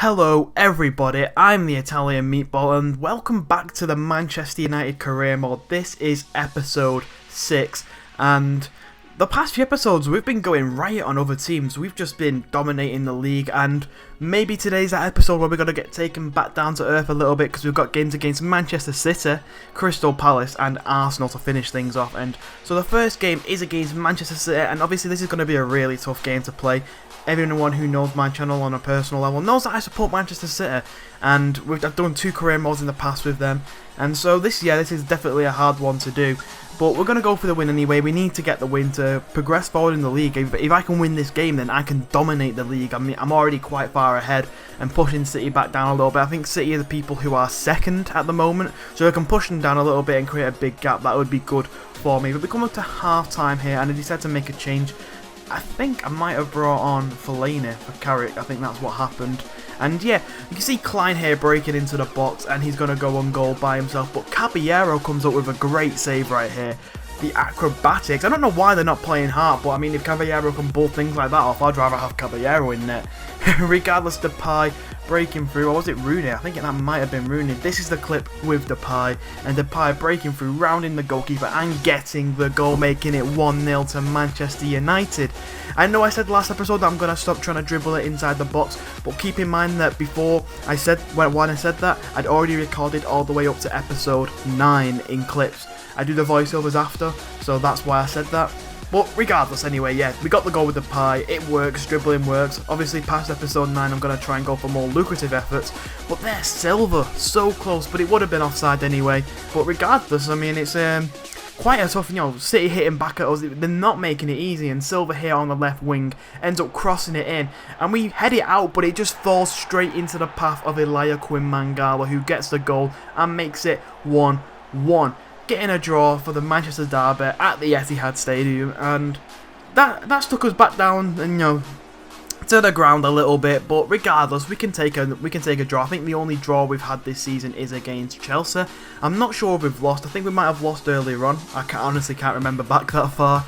Hello everybody, I'm the Italian Meatball and welcome back to the Manchester United career mode. This is episode 6 and the past few episodes we've been going riot on other teams. We've just been dominating the league and maybe today's that episode where we're going to get taken back down to earth a little bit because we've got games against Manchester City, Crystal Palace and Arsenal to finish things off. And so the first game is against Manchester City and obviously this is going to be a really tough game to play. Everyone who knows my channel on a personal level knows that I support Manchester City, and I've done 2 career modes in the past with them, and so this is definitely a hard one to do, but we're going to go for the win anyway. We need to get the win to progress forward in the league. If I can win this game, then I can dominate the league. I mean, I'm already quite far ahead and pushing City back down a little bit. I think City are the people who are second at the moment, so I can push them down a little bit and create a big gap. That would be good for me. But we come up to half time here, and I decided to make a change. I think I might have brought on Fellaini for Carrick. I think that's what happened. And yeah, you can see Klein here breaking into the box and he's going to go on goal by himself. But Caballero comes up with a great save right here. The acrobatics. I don't know why they're not playing hard, but I mean, if Caballero can pull things like that off, I'd rather have Caballero in net. Regardless, Depay breaking through, or was it Rooney? I think that might have been Rooney. This is the clip with Depay, and Depay breaking through, rounding the goalkeeper and getting the goal, making it 1-0 to Manchester United. I know I said last episode that I'm going to stop trying to dribble it inside the box, but keep in mind that before I said, when I said that, I'd already recorded all the way up to episode 9 in clips. I do the voiceovers after, so that's why I said that. But regardless, anyway, yeah, we got the goal with the pie. It works, dribbling works. Obviously, past episode 9, I'm going to try and go for more lucrative efforts. But there's Silva, so close, but it would have been offside anyway. But regardless, I mean, it's quite a tough, City hitting back at us. They're not making it easy, and Silva here on the left wing ends up crossing it in. And we head it out, but it just falls straight into the path of Elia Mangala, who gets the goal and makes it 1-1. Getting a draw for the Manchester derby at the Etihad Stadium, and that stuck us back down and to the ground a little bit. But regardless, we can take a draw. I think the only draw we've had this season is against Chelsea. I'm not sure if we've lost. I think we might have lost earlier on. I honestly can't remember back that far,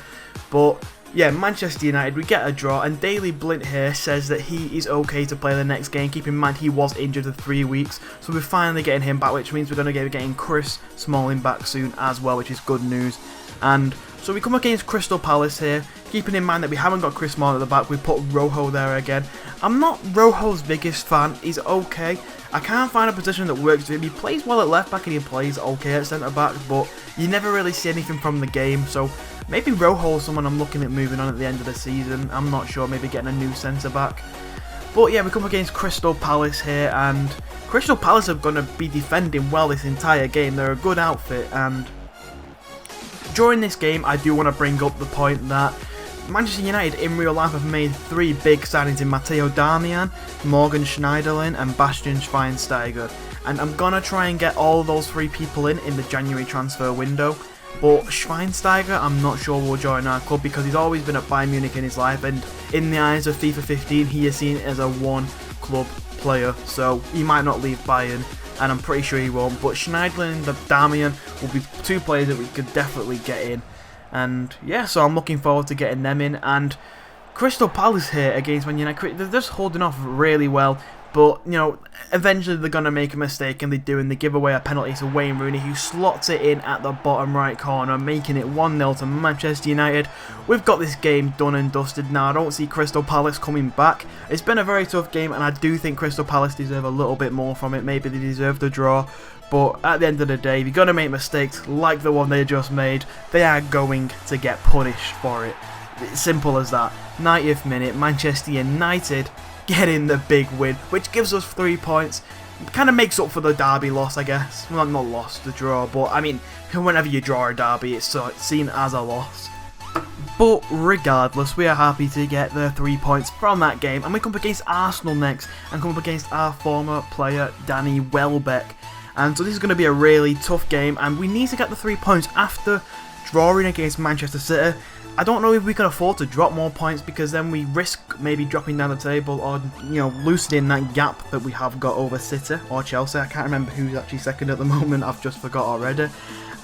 but yeah, Manchester United, we get a draw, and Daily Blind here says that he is okay to play the next game. Keep in mind, he was injured for 3 weeks, so we're finally getting him back, which means we're going to be getting Chris Smalling back soon as well, which is good news. And so we come against Crystal Palace here, keeping in mind that we haven't got Chris Smalling at the back. We put Rojo there again. I'm not Rojo's biggest fan. He's okay. I can't find a position that works for him. He plays well at left back and he plays okay at centre back, but you never really see anything from the game, so maybe Rojo is someone I'm looking at moving on at the end of the season. I'm not sure, maybe getting a new centre back. But yeah, we come against Crystal Palace here, and Crystal Palace are going to be defending well this entire game. They're a good outfit, and during this game I do want to bring up the point that Manchester United in real life have made 3 big signings in Matteo Darmian, Morgan Schneiderlin and Bastian Schweinsteiger. And I'm going to try and get all those 3 people in the January transfer window. But Schweinsteiger, I'm not sure will join our club because he's always been at Bayern Munich in his life, and in the eyes of FIFA15 he is seen as a one-club player, so he might not leave Bayern, and I'm pretty sure he won't. But Schneiderlin and Darmian will be 2 players that we could definitely get in, and yeah, so I'm looking forward to getting them in. And Crystal Palace here against Man United, they're just holding off really well. But, eventually they're going to make a mistake, and they do, and they give away a penalty to Wayne Rooney, who slots it in at the bottom right corner, making it 1-0 to Manchester United. We've got this game done and dusted now. I don't see Crystal Palace coming back. It's been a very tough game, and I do think Crystal Palace deserve a little bit more from it. Maybe they deserve the draw. But at the end of the day, if you're going to make mistakes like the one they just made, they are going to get punished for it. It's simple as that. 90th minute, Manchester United getting the big win, which gives us 3 points. Kind of makes up for the derby loss, I guess. Well, not loss, the draw, but I mean, whenever you draw a derby, it's seen as a loss. But regardless, we are happy to get the 3 points from that game, and we come up against Arsenal next, and come up against our former player, Danny Welbeck. And so this is going to be a really tough game, and we need to get the 3 points after drawing against Manchester City. I don't know if we can afford to drop more points, because then we risk maybe dropping down the table, or loosening that gap that we have got over City or Chelsea. I can't remember who's actually second at the moment, I've just forgot already.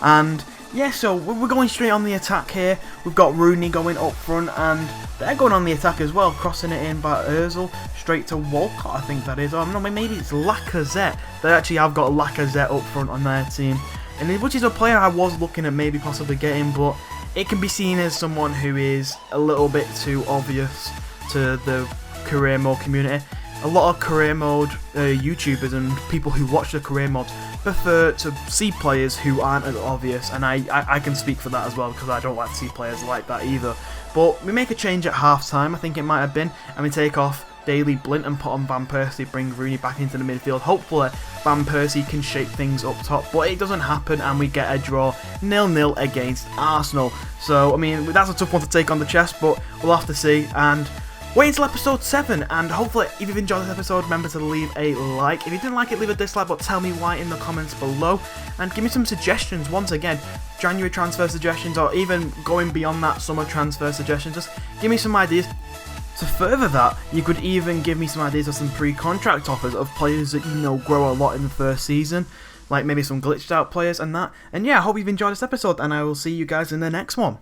And yeah, so we're going straight on the attack here. We've got Rooney going up front, and they're going on the attack as well, crossing it in by Ozil, straight to Walcott, I think that is. Or no, maybe it's Lacazette. They actually have got Lacazette up front on their team, and which is a player I was looking at maybe possibly getting, but it can be seen as someone who is a little bit too obvious to the career mode community. A lot of career mode YouTubers and people who watch the career mods prefer to see players who aren't as obvious, and I can speak for that as well, because I don't like to see players like that either. But we make a change at half time, I think it might have been, and we take off Daley Blind and put on Van Persie, bring Rooney back into the midfield. Hopefully Van Persie can shake things up top, but it doesn't happen, and we get a draw 0-0 against Arsenal. So I mean, that's a tough one to take on the chest, but we'll have to see. And wait until episode 7, and hopefully if you've enjoyed this episode, remember to leave a like. If you didn't like it, leave a dislike, but tell me why in the comments below, and give me some suggestions. Once again, January transfer suggestions, or even going beyond that, summer transfer suggestions. Just give me some ideas. To further that, you could even give me some ideas of some pre-contract offers of players that you know grow a lot in the first season, like maybe some glitched out players and that. And yeah, I hope you've enjoyed this episode, and I will see you guys in the next one.